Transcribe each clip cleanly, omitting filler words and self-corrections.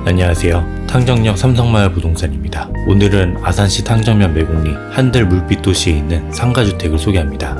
안녕하세요. 탕정역 삼성마을 부동산입니다. 오늘은 아산시 탕정면 매곡리 한들 물빛 도시에 있는 상가주택을 소개합니다.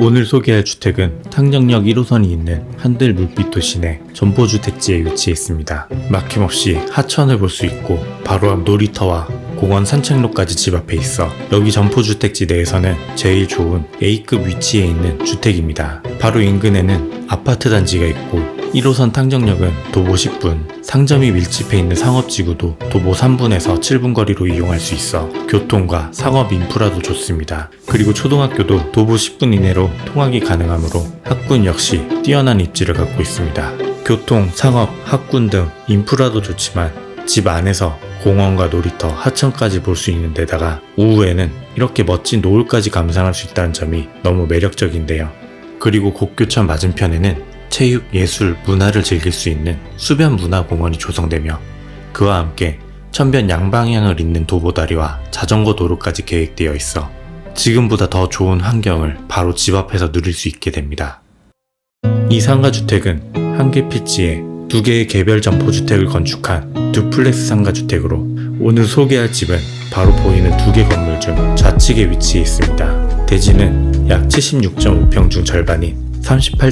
오늘 소개할 주택은 탕정역 1호선이 있는 한들 물빛 도시 내 점포주택지에 위치해 있습니다. 막힘없이 하천을 볼 수 있고 바로 앞 놀이터와 공원 산책로까지 집 앞에 있어 여기 점포주택지 내에서는 제일 좋은 A급 위치에 있는 주택입니다. 바로 인근에는 아파트 단지가 있고 1호선 탕정역은 도보 10분, 상점이 밀집해 있는 상업지구도 도보 3분에서 7분 거리로 이용할 수 있어 교통과 상업 인프라도 좋습니다. 그리고 초등학교도 도보 10분 이내로 통학이 가능하므로 학군 역시 뛰어난 입지를 갖고 있습니다. 교통, 상업, 학군 등 인프라도 좋지만 집 안에서 공원과 놀이터, 하천까지 볼 수 있는 데다가 오후에는 이렇게 멋진 노을까지 감상할 수 있다는 점이 너무 매력적인데요. 그리고 곡교천 맞은편에는 체육, 예술, 문화를 즐길 수 있는 수변문화공원이 조성되며 그와 함께 천변 양방향을 잇는 도보다리와 자전거 도로까지 계획되어 있어 지금보다 더 좋은 환경을 바로 집 앞에서 누릴 수 있게 됩니다. 이 상가주택은 한 개 피지에 2개의 개별 점포주택을 건축한 듀플렉스 상가주택으로 오늘 소개할 집은 바로 보이는 2개 건물 중 좌측에 위치해 있습니다. 대지는 약 76.5평 중 절반인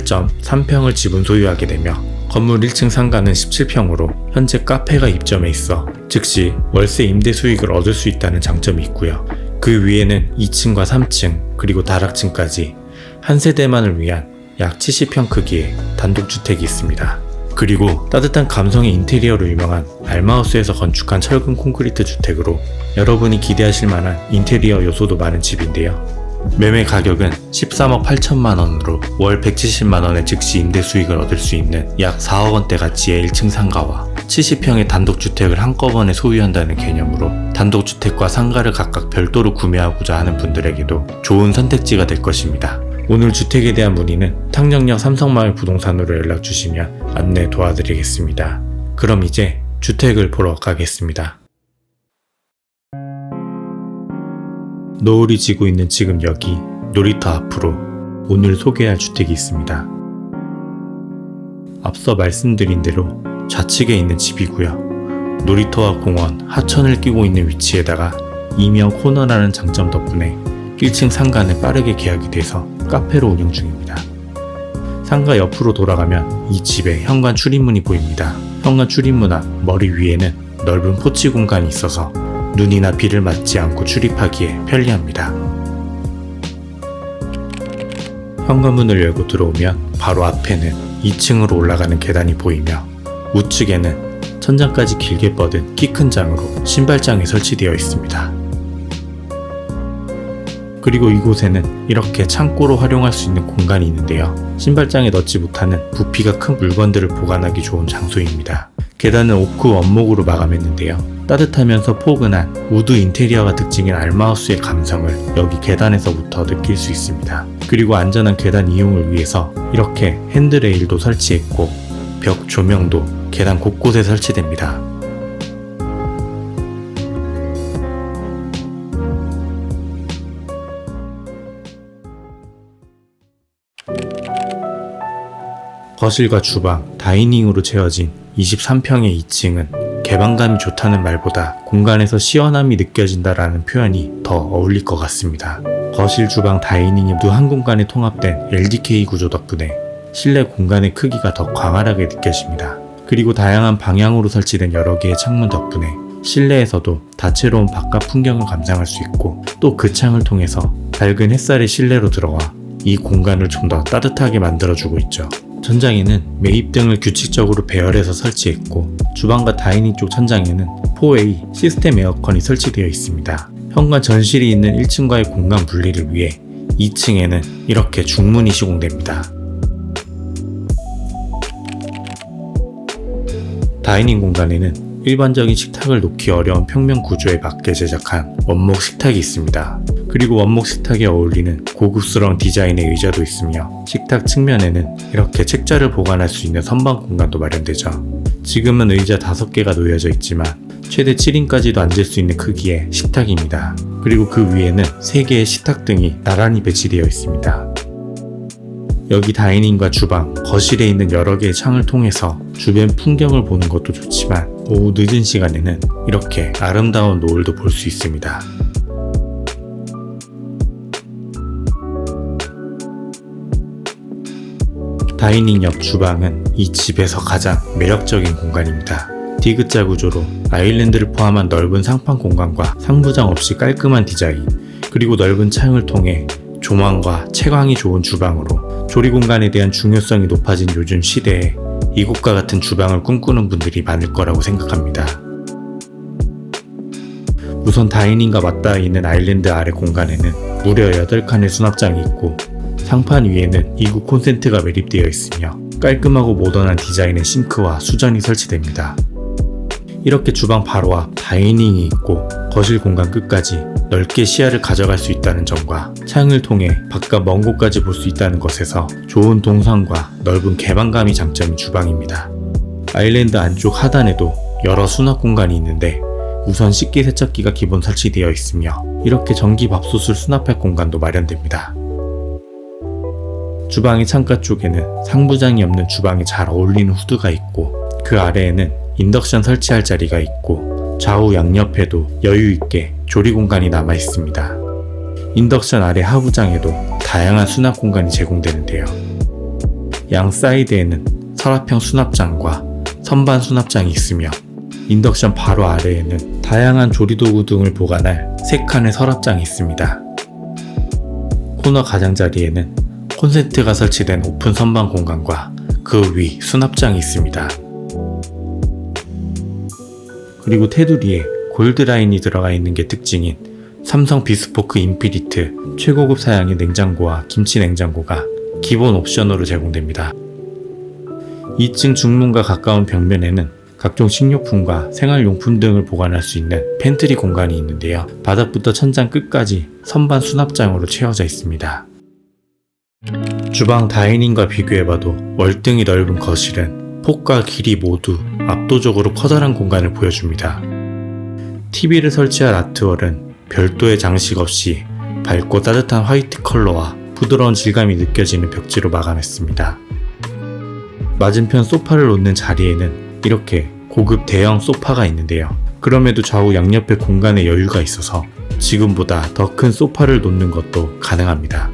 38.3평을 지분 소유하게 되며 건물 1층 상가는 17평으로 현재 카페가 입점해 있어 즉시 월세 임대 수익을 얻을 수 있다는 장점이 있고요. 그 위에는 2층과 3층 그리고 다락층까지 한 세대만을 위한 약 70평 크기의 단독주택이 있습니다. 그리고 따뜻한 감성의 인테리어로 유명한 알마우스에서 건축한 철근 콘크리트 주택으로 여러분이 기대하실 만한 인테리어 요소도 많은 집인데요. 매매 가격은 13억 8천만 원으로 월 170만 원의 즉시 임대 수익을 얻을 수 있는 약 4억 원대 가치의 1층 상가와 70평의 단독주택을 한꺼번에 소유한다는 개념으로 단독주택과 상가를 각각 별도로 구매하고자 하는 분들에게도 좋은 선택지가 될 것입니다. 오늘 주택에 대한 문의는 탕정역 삼성마을 부동산으로 연락 주시면 안내 도와드리겠습니다. 그럼 이제 주택을 보러 가겠습니다. 노을이 지고 있는 지금 여기 놀이터 앞으로 오늘 소개할 주택이 있습니다. 앞서 말씀드린 대로 좌측에 있는 집이고요. 놀이터와 공원, 하천을 끼고 있는 위치에다가 이면 코너라는 장점 덕분에 1층 상가는 빠르게 계약이 돼서 카페로 운영 중입니다. 상가 옆으로 돌아가면 이 집의 현관 출입문이 보입니다. 현관 출입문 앞 머리 위에는 넓은 포치 공간이 있어서 눈이나 비를 맞지 않고 출입하기에 편리합니다. 현관문을 열고 들어오면 바로 앞에는 2층으로 올라가는 계단이 보이며 우측에는 천장까지 길게 뻗은 키 큰 장으로 신발장이 설치되어 있습니다. 그리고 이곳에는 이렇게 창고로 활용할 수 있는 공간이 있는데요. 신발장에 넣지 못하는 부피가 큰 물건들을 보관하기 좋은 장소입니다. 계단은 오크 원목으로 마감했는데요. 따뜻하면서 포근한 우드 인테리어가 특징인 알마우스의 감성을 여기 계단에서부터 느낄 수 있습니다. 그리고 안전한 계단 이용을 위해서 이렇게 핸드레일도 설치했고 벽 조명도 계단 곳곳에 설치됩니다. 거실과 주방, 다이닝으로 채워진 23평의 2층은 개방감이 좋다는 말보다 공간에서 시원함이 느껴진다라는 표현이 더 어울릴 것 같습니다. 거실, 주방, 다이닝이 모두 한 공간에 통합된 LDK 구조 덕분에 실내 공간의 크기가 더 광활하게 느껴집니다. 그리고 다양한 방향으로 설치된 여러 개의 창문 덕분에 실내에서도 다채로운 바깥 풍경을 감상할 수 있고 또 그 창을 통해서 밝은 햇살이 실내로 들어와 이 공간을 좀 더 따뜻하게 만들어주고 있죠. 천장에는 매입등을 규칙적으로 배열해서 설치했고 주방과 다이닝 쪽 천장에는 4A 시스템 에어컨이 설치되어 있습니다. 현관 전실이 있는 1층과의 공간 분리를 위해 2층에는 이렇게 중문이 시공됩니다. 다이닝 공간에는 일반적인 식탁을 놓기 어려운 평면 구조에 맞게 제작한 원목 식탁이 있습니다. 그리고 원목 식탁에 어울리는 고급스러운 디자인의 의자도 있으며 식탁 측면에는 이렇게 책자를 보관할 수 있는 선반 공간도 마련되죠. 지금은 의자 5개가 놓여져 있지만 최대 7인까지도 앉을 수 있는 크기의 식탁입니다. 그리고 그 위에는 3개의 식탁등이 나란히 배치되어 있습니다. 여기 다이닝과 주방, 거실에 있는 여러 개의 창을 통해서 주변 풍경을 보는 것도 좋지만 오후 늦은 시간에는 이렇게 아름다운 노을도 볼 수 있습니다. 다이닝 옆 주방은 이 집에서 가장 매력적인 공간입니다. 디귿자 구조로 아일랜드를 포함한 넓은 상판 공간과 상부장 없이 깔끔한 디자인, 그리고 넓은 창을 통해 조망과 채광이 좋은 주방으로 조리 공간에 대한 중요성이 높아진 요즘 시대에 이곳과 같은 주방을 꿈꾸는 분들이 많을 거라고 생각합니다. 우선 다이닝과 맞닿아 있는 아일랜드 아래 공간에는 무려 8칸의 수납장이 있고 상판 위에는 이국 콘센트가 매립되어 있으며 깔끔하고 모던한 디자인의 싱크와 수전이 설치됩니다. 이렇게 주방 바로 앞 다이닝이 있고 거실 공간 끝까지 넓게 시야를 가져갈 수 있다는 점과 창을 통해 바깥 먼 곳까지 볼 수 있다는 것에서 좋은 동상과 넓은 개방감이 장점인 주방입니다. 아일랜드 안쪽 하단에도 여러 수납 공간이 있는데 우선 식기세척기가 기본 설치되어 있으며 이렇게 전기 밥솥을 수납할 공간도 마련됩니다. 주방의 창가 쪽에는 상부장이 없는 주방에 잘 어울리는 후드가 있고 그 아래에는 인덕션 설치할 자리가 있고 좌우 양옆에도 여유있게 조리 공간이 남아 있습니다. 인덕션 아래 하부장에도 다양한 수납 공간이 제공되는데요. 양 사이드에는 서랍형 수납장과 선반 수납장이 있으며 인덕션 바로 아래에는 다양한 조리도구 등을 보관할 3칸의 서랍장이 있습니다. 코너 가장자리에는 콘센트가 설치된 오픈 선반 공간과 그 위 수납장이 있습니다. 그리고 테두리에 골드라인이 들어가 있는 게 특징인 삼성 비스포크 인피니트 최고급 사양의 냉장고와 김치 냉장고가 기본 옵션으로 제공됩니다. 2층 중문과 가까운 벽면에는 각종 식료품과 생활용품 등을 보관할 수 있는 팬트리 공간이 있는데요. 바닥부터 천장 끝까지 선반 수납장으로 채워져 있습니다. 주방 다이닝과 비교해봐도 월등히 넓은 거실은 폭과 길이 모두 압도적으로 커다란 공간을 보여줍니다. TV를 설치할 아트월은 별도의 장식 없이 밝고 따뜻한 화이트 컬러와 부드러운 질감이 느껴지는 벽지로 마감했습니다. 맞은편 소파를 놓는 자리에는 이렇게 고급 대형 소파가 있는데요. 그럼에도 좌우 양옆에 공간에 여유가 있어서 지금보다 더 큰 소파를 놓는 것도 가능합니다.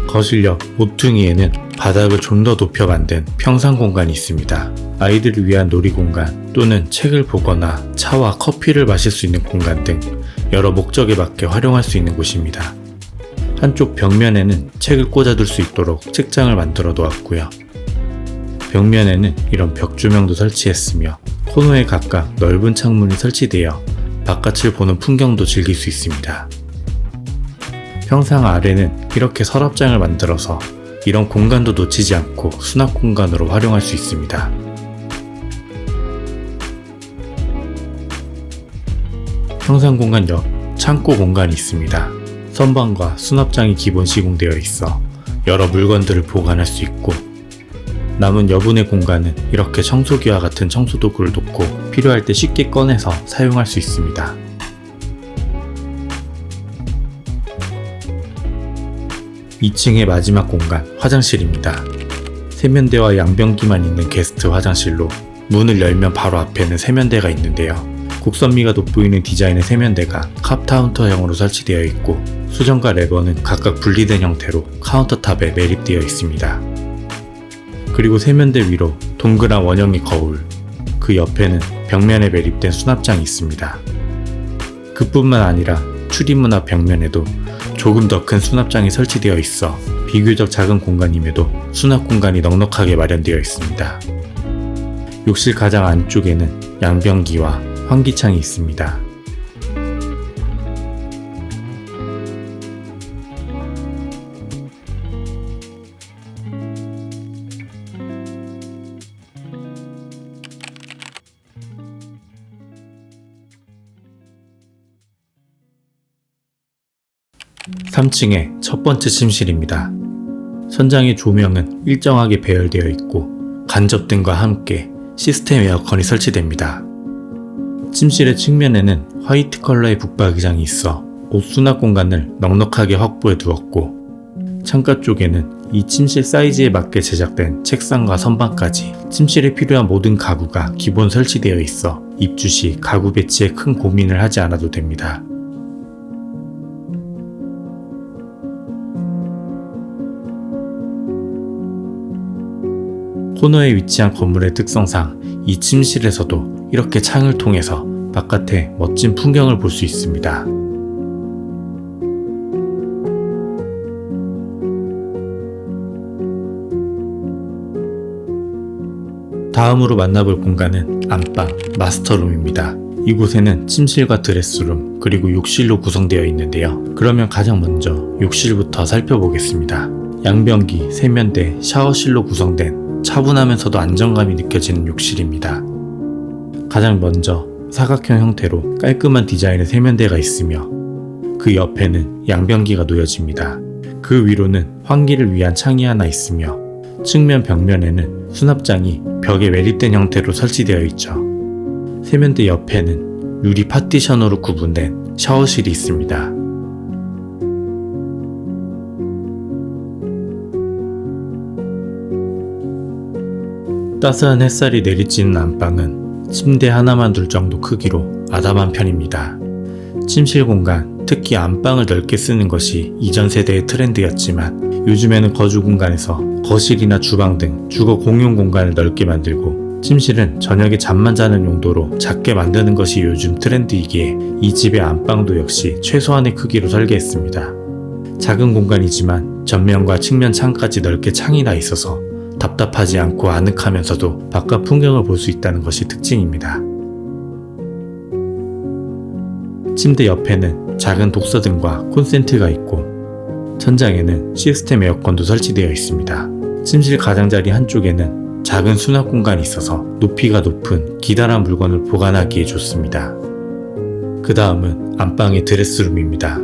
거실 옆 모퉁이에는 바닥을 좀 더 높여 만든 평상 공간이 있습니다. 아이들을 위한 놀이 공간 또는 책을 보거나 차와 커피를 마실 수 있는 공간 등 여러 목적에 맞게 활용할 수 있는 곳입니다. 한쪽 벽면에는 책을 꽂아둘 수 있도록 책장을 만들어 놓았고요. 벽면에는 이런 벽 조명도 설치했으며 코너에 각각 넓은 창문이 설치되어 바깥을 보는 풍경도 즐길 수 있습니다. 평상 아래는 이렇게 서랍장을 만들어서 이런 공간도 놓치지 않고 수납 공간으로 활용할 수 있습니다. 평상 공간 옆 창고 공간이 있습니다. 선반과 수납장이 기본 시공되어 있어 여러 물건들을 보관할 수 있고 남은 여분의 공간은 이렇게 청소기와 같은 청소 도구를 놓고 필요할 때 쉽게 꺼내서 사용할 수 있습니다. 2층의 마지막 공간, 화장실입니다. 세면대와 양변기만 있는 게스트 화장실로 문을 열면 바로 앞에는 세면대가 있는데요. 곡선미가 돋보이는 디자인의 세면대가 컵카운터형으로 설치되어 있고 수전과 레버는 각각 분리된 형태로 카운터탑에 매립되어 있습니다. 그리고 세면대 위로 동그란 원형의 거울, 그 옆에는 벽면에 매립된 수납장이 있습니다. 그뿐만 아니라 출입문 앞 벽면에도 조금 더 큰 수납장이 설치되어 있어 비교적 작은 공간임에도 수납 공간이 넉넉하게 마련되어 있습니다. 욕실 가장 안쪽에는 양변기와 환기창이 있습니다. 3층의 첫 번째 침실입니다. 천장의 조명은 일정하게 배열되어 있고 간접등과 함께 시스템 에어컨이 설치됩니다. 침실의 측면에는 화이트 컬러의 북박이장이 있어 옷 수납 공간을 넉넉하게 확보해 두었고, 창가 쪽에는 이 침실 사이즈에 맞게 제작된 책상과 선반까지 침실에 필요한 모든 가구가 기본 설치되어 있어 입주 시 가구 배치에 큰 고민을 하지 않아도 됩니다. 코너에 위치한 건물의 특성상 이 침실에서도 이렇게 창을 통해서 바깥에 멋진 풍경을 볼 수 있습니다. 다음으로 만나볼 공간은 안방, 마스터룸입니다. 이곳에는 침실과 드레스룸, 그리고 욕실로 구성되어 있는데요. 그러면 가장 먼저 욕실부터 살펴보겠습니다. 양변기, 세면대, 샤워실로 구성된 차분하면서도 안정감이 느껴지는 욕실입니다. 가장 먼저 사각형 형태로 깔끔한 디자인의 세면대가 있으며 그 옆에는 양변기가 놓여집니다. 그 위로는 환기를 위한 창이 하나 있으며 측면 벽면에는 수납장이 벽에 매립된 형태로 설치되어 있죠. 세면대 옆에는 유리 파티션으로 구분된 샤워실이 있습니다. 따스한 햇살이 내리쬐는 안방은 침대 하나만 둘 정도 크기로 아담한 편입니다. 침실 공간, 특히 안방을 넓게 쓰는 것이 이전 세대의 트렌드였지만 요즘에는 거주 공간에서 거실이나 주방 등 주거 공용 공간을 넓게 만들고 침실은 저녁에 잠만 자는 용도로 작게 만드는 것이 요즘 트렌드이기에 이 집의 안방도 역시 최소한의 크기로 설계했습니다. 작은 공간이지만 전면과 측면 창까지 넓게 창이 나 있어서 답답하지 않고 아늑하면서도 바깥 풍경을 볼 수 있다는 것이 특징입니다. 침대 옆에는 작은 독서등과 콘센트가 있고 천장에는 시스템 에어컨도 설치되어 있습니다. 침실 가장자리 한쪽에는 작은 수납 공간이 있어서 높이가 높은 기다란 물건을 보관하기에 좋습니다. 그 다음은 안방의 드레스룸입니다.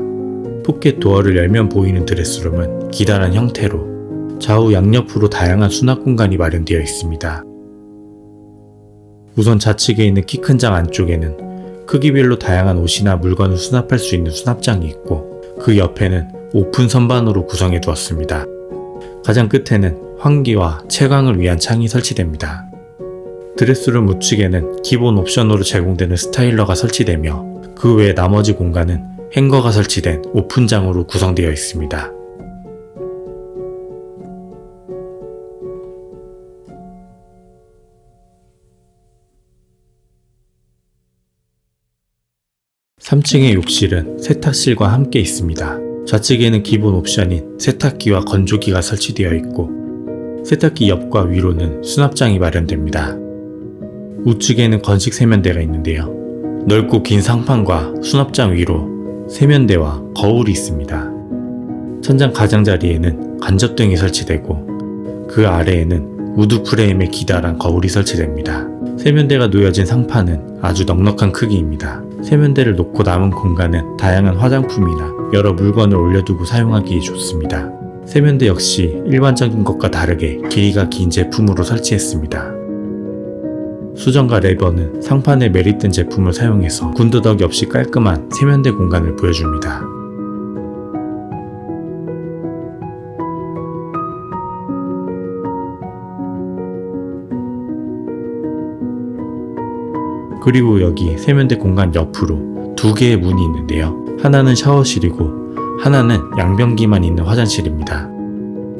포켓 도어를 열면 보이는 드레스룸은 기다란 형태로 좌우 양옆으로 다양한 수납 공간이 마련되어 있습니다. 우선 좌측에 있는 키 큰 장 안쪽에는 크기별로 다양한 옷이나 물건을 수납할 수 있는 수납장이 있고 그 옆에는 오픈 선반으로 구성해 두었습니다. 가장 끝에는 환기와 채광을 위한 창이 설치됩니다. 드레스룸 우측에는 기본 옵션으로 제공되는 스타일러가 설치되며 그 외 나머지 공간은 행거가 설치된 오픈장으로 구성되어 있습니다. (3층의) 욕실은 세탁실과 함께 있습니다. 좌측에는 기본 옵션인 세탁기와 건조기가 설치되어 있고 세탁기 옆과 위로는 수납장이 마련됩니다. 우측에는 건식 세면대가 있는데요. 넓고 긴 상판과 수납장 위로 세면대와 거울이 있습니다. 천장 가장자리에는 간접등이 설치되고 그 아래에는 우드 프레임에 기다란 거울이 설치됩니다. 세면대가 놓여진 상판은 아주 넉넉한 크기입니다. 세면대를 놓고 남은 공간은 다양한 화장품이나 여러 물건을 올려두고 사용하기에 좋습니다. 세면대 역시 일반적인 것과 다르게 길이가 긴 제품으로 설치했습니다. 수전과 레버는 상판에 매립된 제품을 사용해서 군더더기 없이 깔끔한 세면대 공간을 보여줍니다. 그리고 여기 세면대 공간 옆으로 두 개의 문이 있는데요. 하나는 샤워실이고 하나는 양변기만 있는 화장실입니다.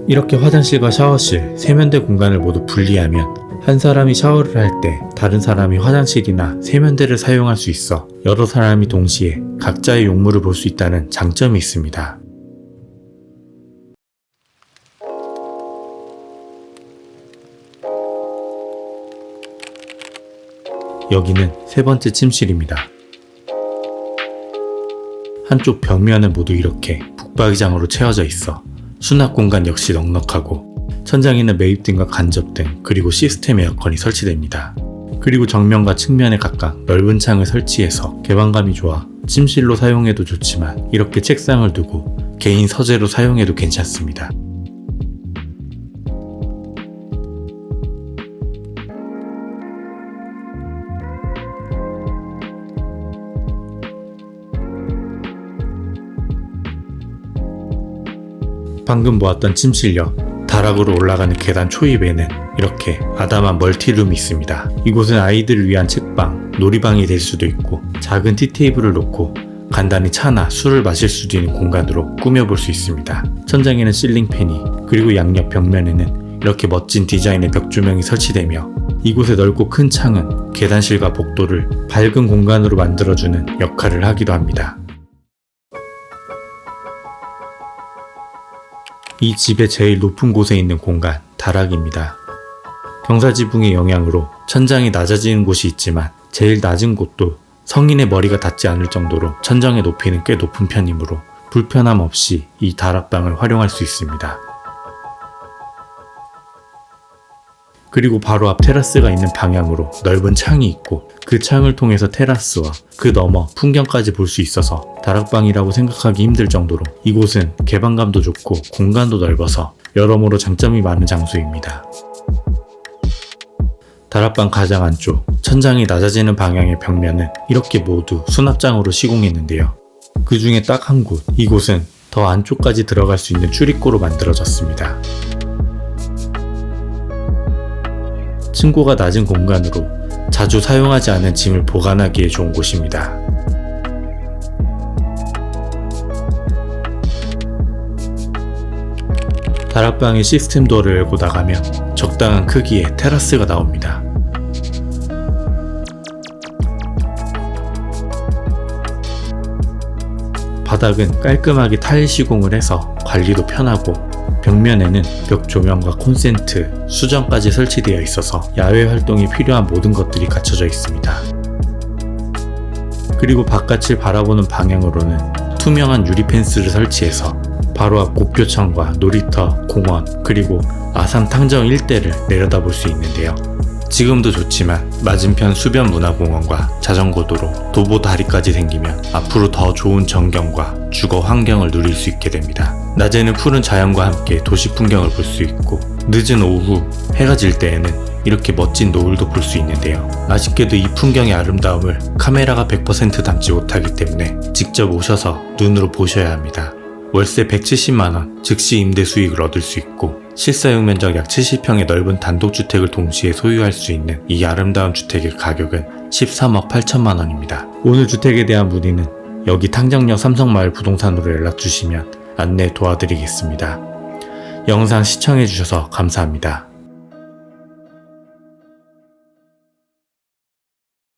이렇게 화장실과 샤워실, 세면대 공간을 모두 분리하면 한 사람이 샤워를 할 때 다른 사람이 화장실이나 세면대를 사용할 수 있어 여러 사람이 동시에 각자의 용무를 볼 수 있다는 장점이 있습니다. 여기는 세 번째 침실입니다. 한쪽 벽면은 모두 이렇게 북박이장으로 채워져 있어 수납 공간 역시 넉넉하고 천장에는 매립등과 간접등 그리고 시스템 에어컨이 설치됩니다. 그리고 정면과 측면에 각각 넓은 창을 설치해서 개방감이 좋아 침실로 사용해도 좋지만 이렇게 책상을 두고 개인 서재로 사용해도 괜찮습니다. 방금 보았던 침실역, 다락으로 올라가는 계단 초입에는 이렇게 아담한 멀티룸이 있습니다. 이곳은 아이들을 위한 책방, 놀이방이 될 수도 있고 작은 티테이블을 놓고 간단히 차나 술을 마실 수도 있는 공간으로 꾸며볼 수 있습니다. 천장에는 실링팬이, 그리고 양옆 벽면에는 이렇게 멋진 디자인의 벽조명이 설치되며 이곳의 넓고 큰 창은 계단실과 복도를 밝은 공간으로 만들어주는 역할을 하기도 합니다. 이 집의 제일 높은 곳에 있는 공간, 다락입니다. 경사지붕의 영향으로 천장이 낮아지는 곳이 있지만 제일 낮은 곳도 성인의 머리가 닿지 않을 정도로 천장의 높이는 꽤 높은 편이므로 불편함 없이 이 다락방을 활용할 수 있습니다. 그리고 바로 앞 테라스가 있는 방향으로 넓은 창이 있고 그 창을 통해서 테라스와 그 너머 풍경까지 볼 수 있어서 다락방이라고 생각하기 힘들 정도로 이곳은 개방감도 좋고 공간도 넓어서 여러모로 장점이 많은 장소입니다. 다락방 가장 안쪽, 천장이 낮아지는 방향의 벽면은 이렇게 모두 수납장으로 시공했는데요. 그 중에 딱 한 곳, 이곳은 더 안쪽까지 들어갈 수 있는 출입구로 만들어졌습니다. 층고가 낮은 공간으로 자주 사용하지 않은 짐을 보관하기에 좋은 곳입니다. 다락방의 시스템 도어를 열고 나가면 적당한 크기의 테라스가 나옵니다. 바닥은 깔끔하게 타일 시공을 해서 관리도 편하고 벽면에는 벽 조명과 콘센트, 수전까지 설치되어 있어서 야외 활동에 필요한 모든 것들이 갖춰져 있습니다. 그리고 바깥을 바라보는 방향으로는 투명한 유리 펜스를 설치해서 바로 앞 곡교창과 놀이터, 공원, 그리고 아산 탕정 일대를 내려다볼 수 있는데요. 지금도 좋지만 맞은편 수변문화공원과 자전거도로, 도보 다리까지 생기면 앞으로 더 좋은 전경과 주거 환경을 누릴 수 있게 됩니다. 낮에는 푸른 자연과 함께 도시 풍경을 볼 수 있고 늦은 오후 해가 질 때에는 이렇게 멋진 노을도 볼 수 있는데요. 아쉽게도 이 풍경의 아름다움을 카메라가 100% 담지 못하기 때문에 직접 오셔서 눈으로 보셔야 합니다. 월세 170만원 즉시 임대 수익을 얻을 수 있고 실사용 면적 약 70평의 넓은 단독주택을 동시에 소유할 수 있는 이 아름다운 주택의 가격은 13억 8천만원입니다. 오늘 주택에 대한 문의는 여기 탕정역 삼성마을 부동산으로 연락주시면 안내 도와드리겠습니다. 영상 시청해주셔서 감사합니다.